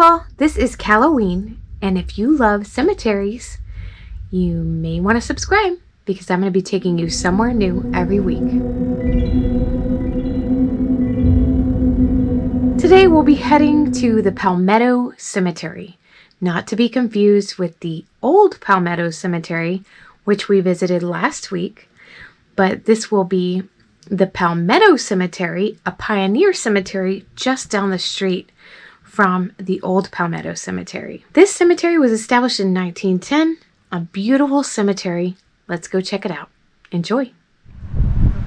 y'all, this is Halloween, and if you love cemeteries, you may want to subscribe because I'm going to be taking you somewhere new every week. Today we'll be heading to the Palmetto Cemetery, not to be confused with the Old Palmetto Cemetery, which we visited last week, but this will be the Palmetto Cemetery, a pioneer cemetery just down the street from the Old Palmetto Cemetery. This cemetery was established in 1910, a beautiful cemetery. Let's go check it out. Enjoy.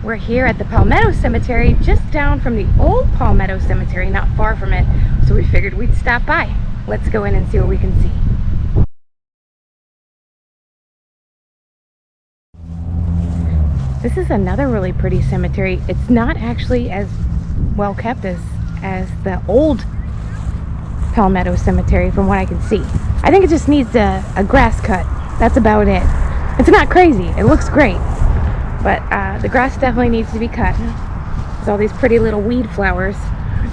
We're here at the Palmetto Cemetery, just down from the Old Palmetto Cemetery, not far from it, so we figured we'd stop by. Let's go in and see what we can see. This is another really pretty cemetery. It's not actually as well kept as the Old Palmetto Cemetery from what I can see. I think it just needs a grass cut. That's about it. It's not crazy. It looks great. But the grass definitely needs to be cut. There's all these pretty little weed flowers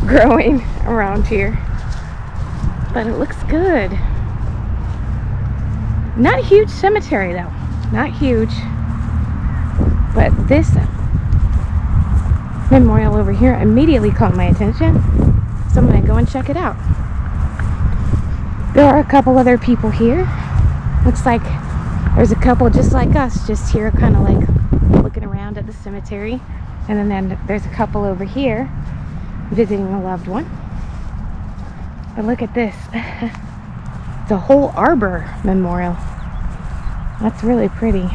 growing around here. But it looks good. Not a huge cemetery though. Not huge. But this memorial over here immediately caught my attention. So I'm going to go and check it out. There are a couple other people here. Looks like there's a couple just like us, just here kind of like looking around at the cemetery. And then there's a couple over here visiting a loved one. But look at this. It's a whole arbor memorial. That's really pretty.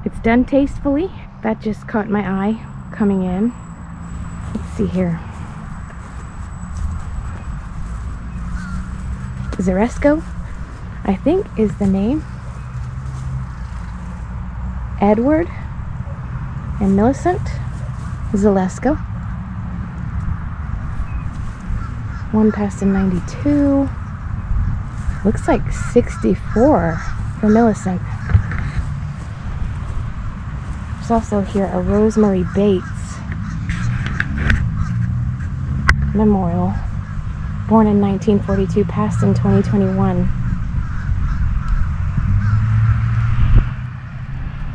It's done tastefully. That just caught my eye coming in. Let's see here. Zaresco, I think is the name. Edward and Millicent Zalesko. One passed in 92. Looks like 64 for Millicent. There's also here a Rosemary Bates memorial. Born in 1942, passed in 2021.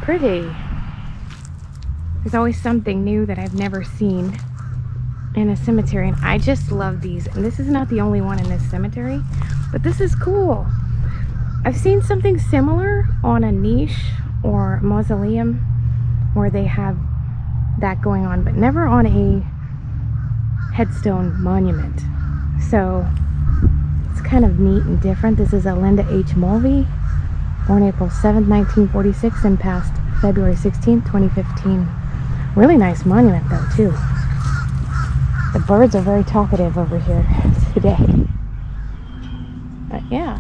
Pretty. There's always something new that I've never seen in a cemetery, and I just love these. And this is not the only one in this cemetery, but this is cool. I've seen something similar on a niche or mausoleum where they have that going on, but never on a headstone monument. So it's kind of neat and different. This is a Linda H. Mulvey, born April 7th, 1946 and passed February 16th, 2015. Really nice monument though too. The birds are very talkative over here today. But yeah,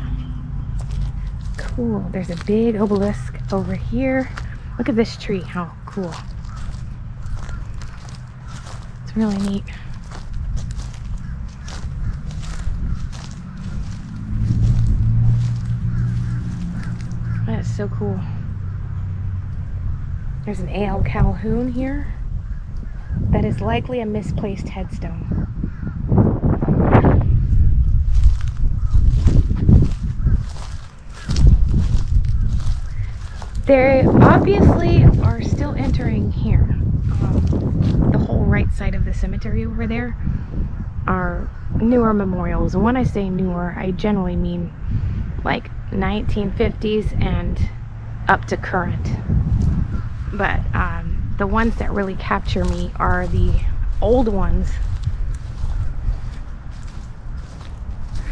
cool. There's a big obelisk over here. Look at this tree, how cool. It's really neat. That is so cool. There's an A.L. Calhoun here. That is likely a misplaced headstone. They obviously are still entering here. The whole right side of the cemetery over there are newer memorials. And when I say newer, I generally mean like 1950s and up to current. But the ones that really capture me are the old ones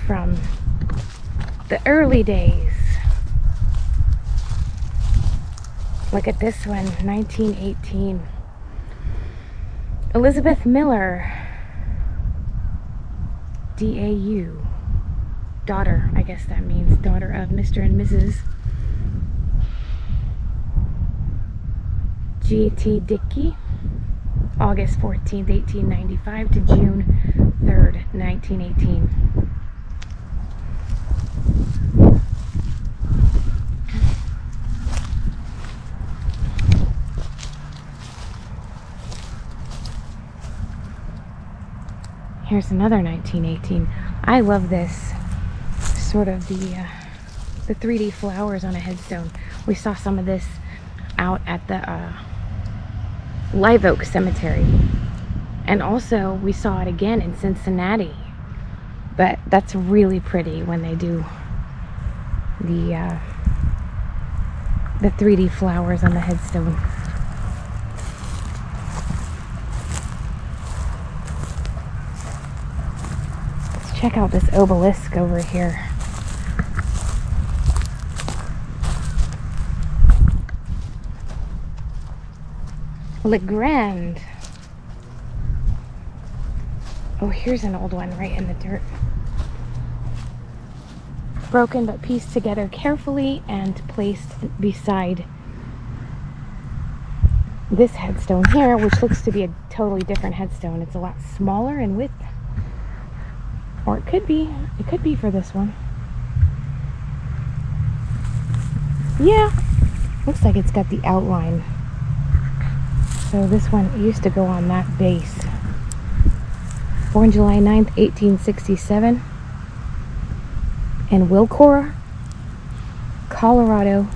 from the early days. Look at this one, 1918. Elizabeth Miller, DAU. Daughter, I guess that means daughter of Mr. and Mrs. G.T. Dickey, August 14th, 1895 to June 3rd, 1918. Here's another 1918. I love this sort of the 3D flowers on a headstone. We saw some of this out at the Live Oak Cemetery, and also we saw it again in Cincinnati. But that's really pretty when they do the 3D flowers on the headstone. Let's check out this obelisk over here. Le Grand. Oh, here's an old one right in the dirt. Broken but pieced together carefully and placed beside this headstone here, which looks to be a totally different headstone. It's a lot smaller in width. Or it could be for this one. Yeah, looks like it's got the outline. So this one used to go on that base. Born July 9th, 1867. In Wilcora, Colorado.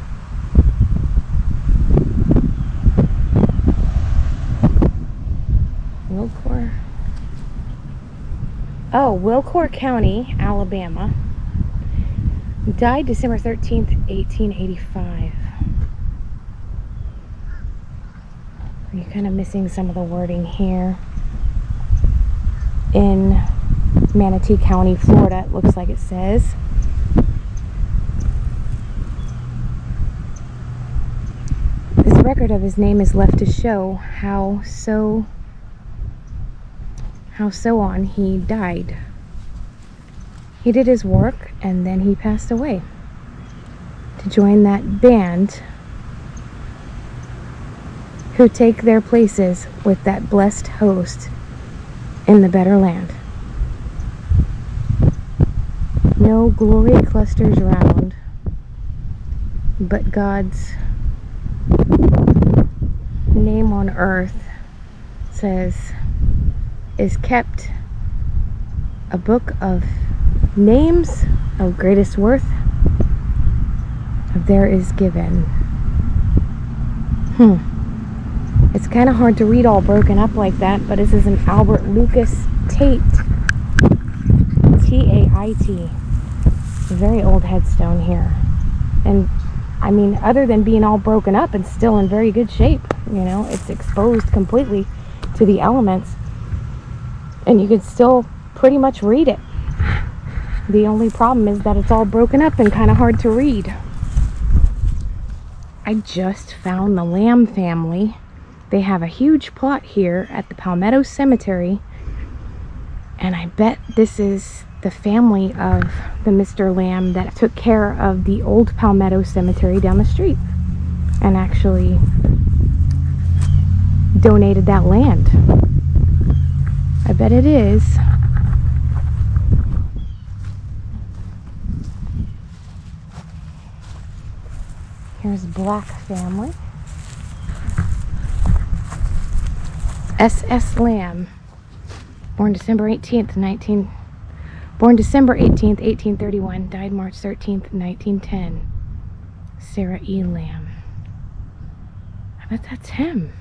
Wilcora County, Alabama. Died December 13th, 1885. You're kind of missing some of the wording here. In Manatee County, Florida, it looks like it says. This record of his name is left to show how so on he died. He did his work and then he passed away to join that band who take their places with that blessed host in the better land. No glory clusters round, but God's name on earth says is kept a book of names of greatest worth there is given. It's kind of hard to read all broken up like that, but this is an Albert Lucas Tait. T-A-I-T. A very old headstone here. And I mean, other than being all broken up, it's still in very good shape. You know, it's exposed completely to the elements. And you could still pretty much read it. The only problem is that it's all broken up and kind of hard to read. I just found the Lamb family. They have a huge plot here at the Palmetto Cemetery. And I bet this is the family of the Mr. Lamb that took care of the Old Palmetto Cemetery down the street. And actually donated that land. I bet it is. Here's Black family. S.S. Lamb, born December 18th, 1831, died March 13th, 1910. Sarah E. Lamb. I bet that's him.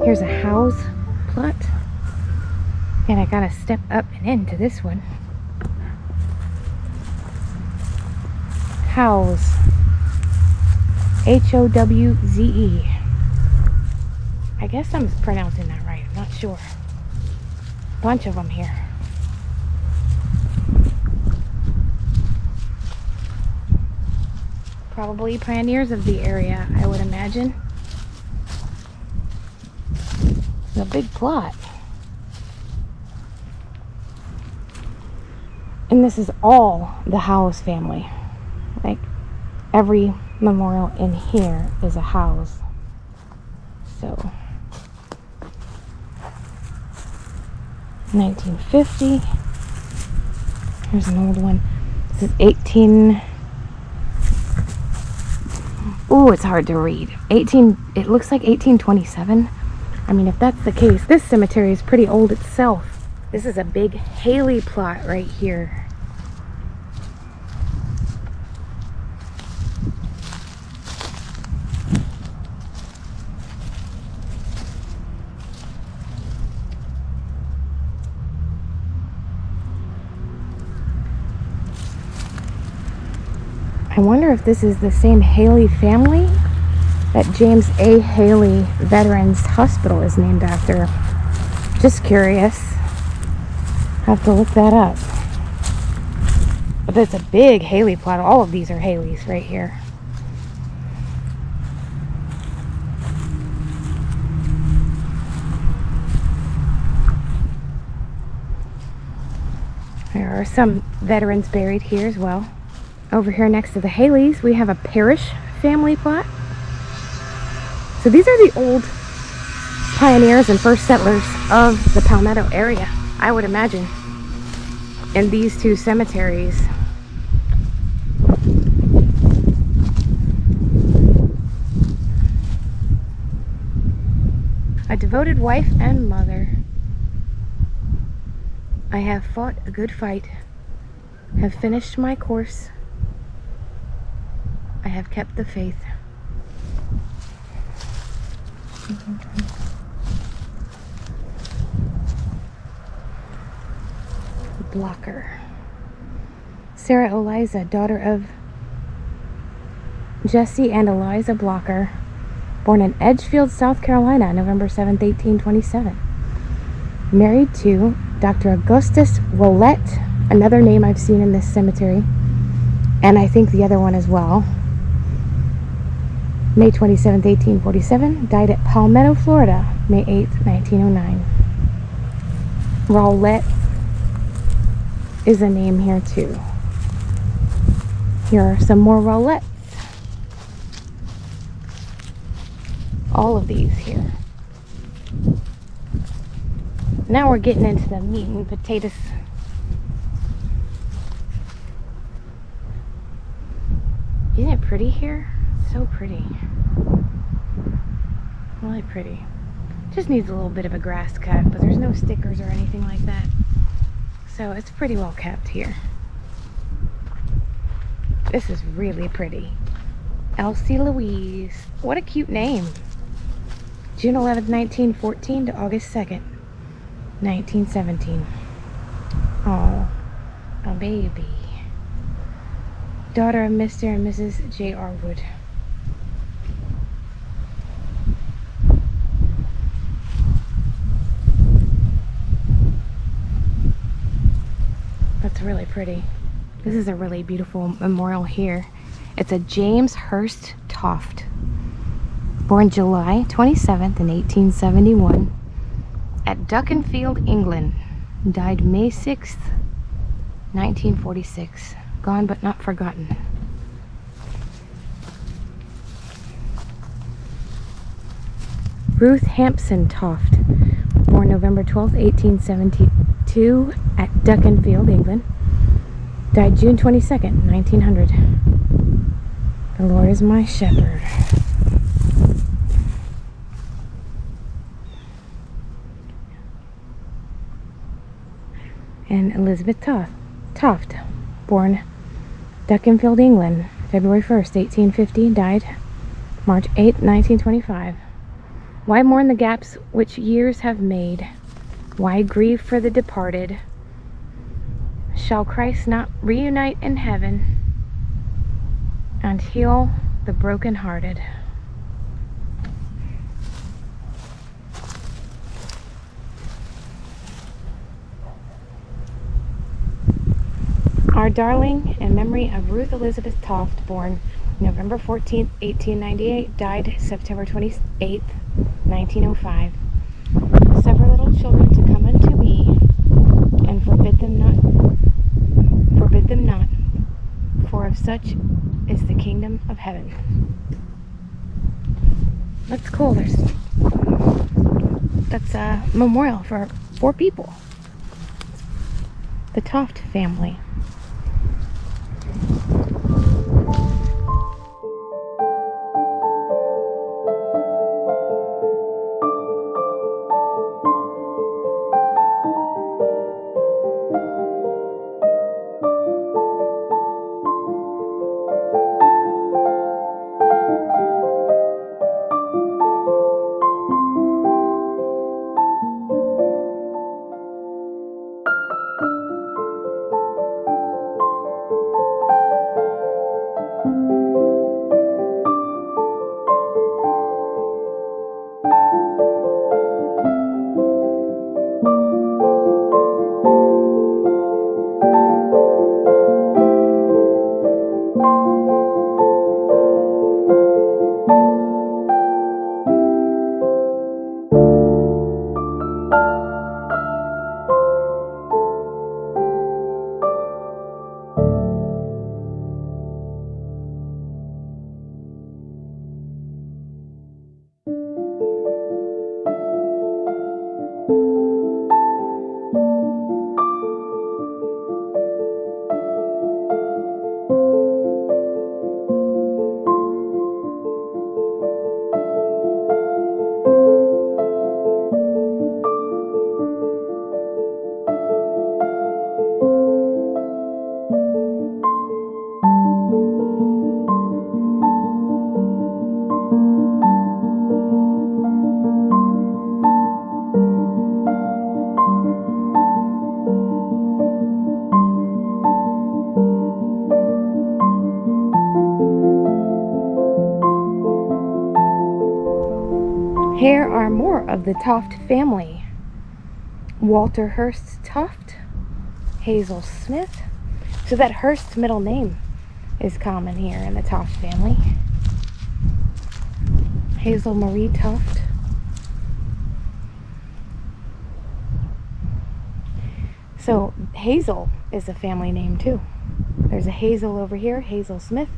Here's a house plot, and I gotta step up and into this one. Howze, H-O-W-Z-E. I guess I'm pronouncing that right, I'm not sure. Bunch of them here. Probably pioneers of the area, I would imagine. It's a big plot. And this is all the Howes family. Like, every memorial in here is a Howes. So, 1950. Here's an old one. This is 18. Ooh, it's hard to read. It looks like 1827. I mean, if that's the case, this cemetery is pretty old itself. This is a big Harllee plot right here. I wonder if this is the same Harllee family that James A. Harllee Veterans Hospital is named after. Just curious. Have to look that up. But it's a big Harllee plot. All of these are Harlees right here. There are some veterans buried here as well. Over here next to the Harlees, we have a Parrish family plot. So these are the old pioneers and first settlers of the Palmetto area, I would imagine, in these two cemeteries. A devoted wife and mother. I have fought a good fight, have finished my course. I have kept the faith. Blocker. Sarah Eliza, daughter of Jesse and Eliza Blocker, born in Edgefield, South Carolina, November 7th, 1827. Married to Dr. Augustus Willett, another name I've seen in this cemetery, and I think the other one as well. May 27th, 1847, died at Palmetto, Florida, May 8th, 1909. Rowlett is a name here too. Here are some more Rowletts. All of these here. Now we're getting into the meat and potatoes. Isn't it pretty here? So pretty. Really pretty. Just needs a little bit of a grass cut, but there's no stickers or anything like that. So it's pretty well kept here. This is really pretty. Elsie Louise. What a cute name. June 11th, 1914 to August 2nd, 1917. Oh, a baby. Daughter of Mr. and Mrs. J.R. Wood. That's really pretty. This is a really beautiful memorial here. It's a James Hurst Toft, born July 27th in 1871 at Duckenfield, England. Died May 6th, 1946. Gone but not forgotten. Ruth Hampson Toft, born November 12th, 1872 at Duckenfield, England. Died June 22nd, 1900. The Lord is my shepherd. And Elizabeth Toft, born Duckenfield, England, February 1st, 1850, died March 8th, 1925. Why mourn the gaps which years have made? Why grieve for the departed? Shall Christ not reunite in heaven and heal the brokenhearted? Our darling, in memory of Ruth Elizabeth Toft, born November 14th, 1898, died September 28th, 1905. children to come unto me, and forbid them not, for of such is the kingdom of heaven. That's cool. That's a memorial for 4 people. The Toft family. Here are more of the Toft family. Walter Hurst Toft, Hazel Smith. So that Hurst middle name is common here in the Toft family. Hazel Marie Toft. So Hazel is a family name too. There's a Hazel over here, Hazel Smith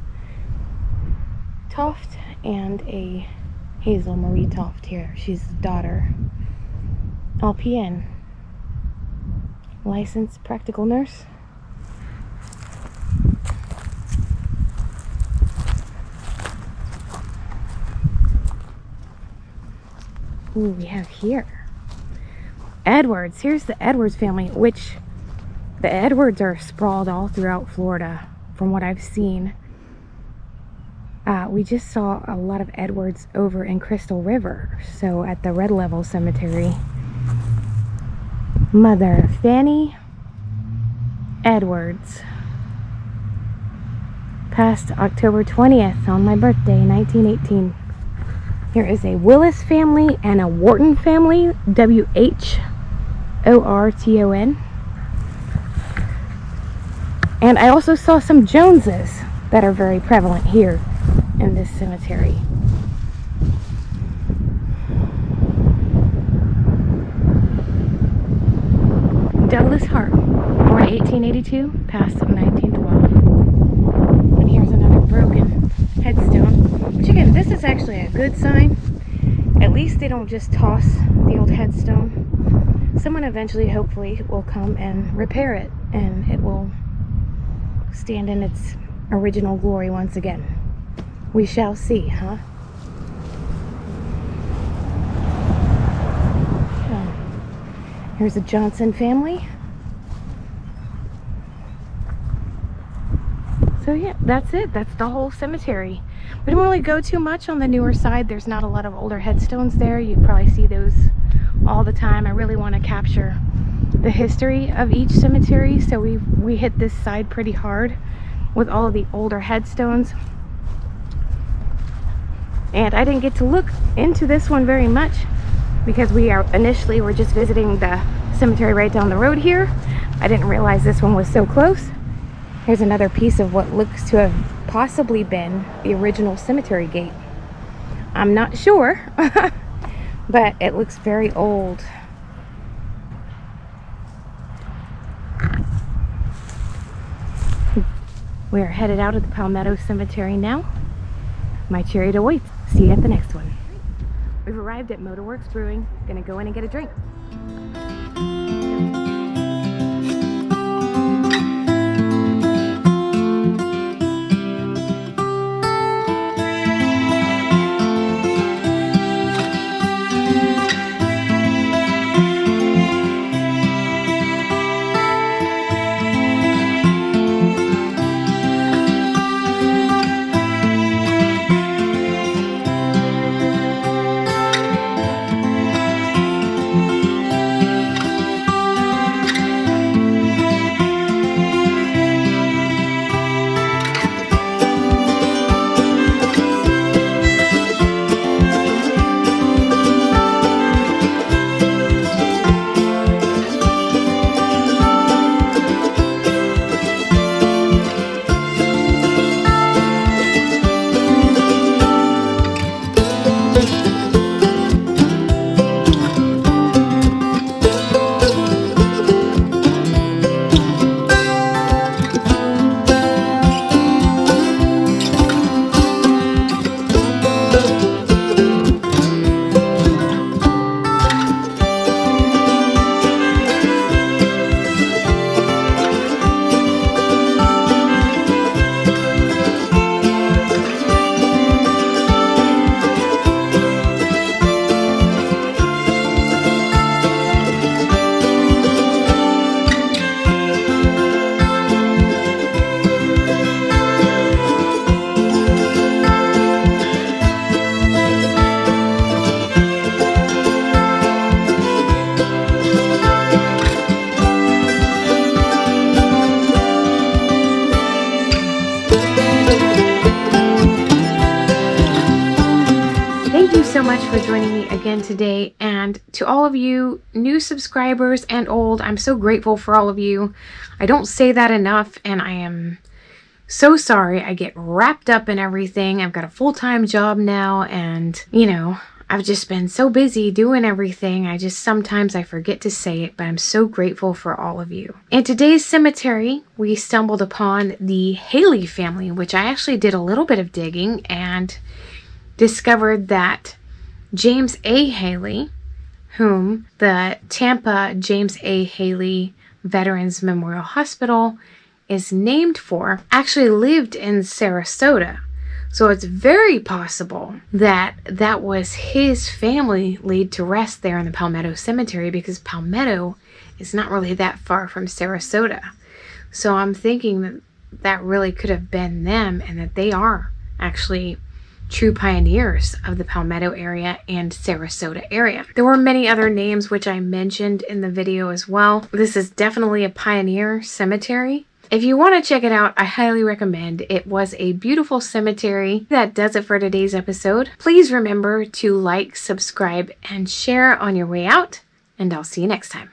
Toft, and a Hazel Marie Toft here. She's the daughter. LPN. Licensed practical nurse. Ooh, we have here Edwards. Here's the Edwards family, which the Edwards are sprawled all throughout Florida from what I've seen. We just saw a lot of Edwards over in Crystal River, so at the Red Level Cemetery. Mother Fanny Edwards passed October 20th on my birthday, 1918. Here is a Willis family and a Wharton family, W-H-O-R-T-O-N. And I also saw some Joneses that are very prevalent here in this cemetery. Douglas Hart, born 1882, passed in 1912. And here's another broken headstone, which again, this is actually a good sign. At least they don't just toss the old headstone. Someone eventually, hopefully, will come and repair it, and it will stand in its original glory once again. We shall see, huh? Here's a Johnson family. So yeah, that's it. That's the whole cemetery. We don't really go too much on the newer side. There's not a lot of older headstones there. You probably see those all the time. I really want to capture the history of each cemetery, so we hit this side pretty hard with all of the older headstones. And I didn't get to look into this one very much because we initially were just visiting the cemetery right down the road here. I didn't realize this one was so close. Here's another piece of what looks to have possibly been the original cemetery gate. I'm not sure, but it looks very old. We are headed out of the Palmetto Cemetery now. My chariot awaits. See you at the next one. We've arrived at Motorworks Brewing. Gonna go in and get a drink. So much for joining me again today, and to all of you new subscribers and old, I'm so grateful for all of you. I don't say that enough, and I am so sorry. I get wrapped up in everything. I've got a full-time job now, and you know, I've just been so busy doing everything. Sometimes I forget to say it, but I'm so grateful for all of you. In today's cemetery, we stumbled upon the Harllee family, which I actually did a little bit of digging and discovered that James A. Harllee, whom the Tampa James A. Harllee Veterans Memorial Hospital is named for, actually lived in Sarasota. So it's very possible that that was his family laid to rest there in the Palmetto Cemetery, because Palmetto is not really that far from Sarasota. So I'm thinking that that really could have been them, and that they are actually true pioneers of the Palmetto area and Sarasota area. There were many other names which I mentioned in the video as well. This is definitely a pioneer cemetery. If you want to check it out, I highly recommend. It was a beautiful cemetery. That does it for today's episode. Please remember to like, subscribe, and share on your way out, and I'll see you next time.